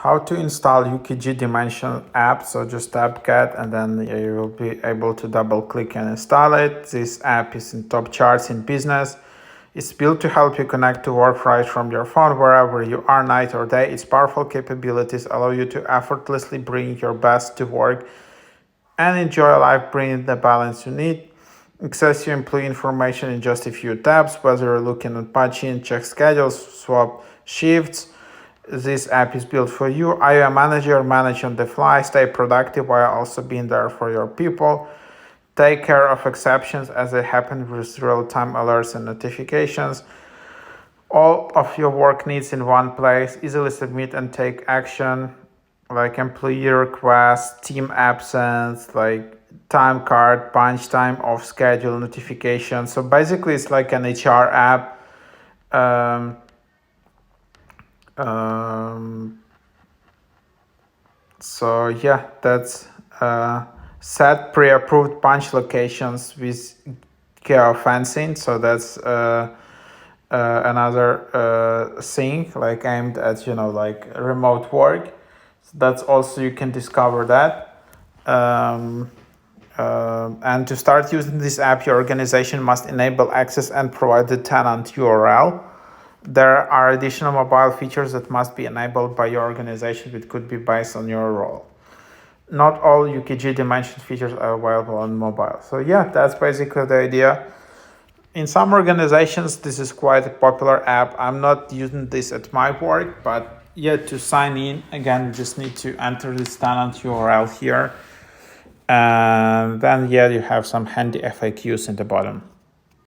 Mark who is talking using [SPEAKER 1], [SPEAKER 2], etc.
[SPEAKER 1] How to install UKG Dimension app. So just tap get and then you will be able to double click and install it. This app is in top charts in business. It's built to help you connect to work right from your phone wherever you are, night or day. Its powerful capabilities allow you to effortlessly bring your best to work and enjoy life, bringing the balance you need. Access your employee information in just a few taps, whether you're looking at patching, check schedules, swap shifts. This app is built for you. Are you a manager? Manage on the fly. Stay productive while also being there for your people. Take care of exceptions as they happen with real-time alerts and notifications. All of your work needs in one place. Easily submit and take action, like employee requests, team absence, like time card, punch time, off schedule, notifications. So basically, it's like an HR app. So yeah, that's set pre-approved punch locations with geofencing. So that's another thing like aimed at like remote work. So that's also, you can discover that. And to start using this app, your organization must enable access and provide the tenant URL. There are additional mobile features that must be enabled by your organization, which could be based on your role. Not all UKG Dimensions features are available on mobile. So yeah, that's basically the idea. In some organizations, this is quite a popular app. I'm not using this at my work, but yeah, to sign in, again, you just need to enter this tenant URL here. And then yeah, you have some handy FAQs in the bottom.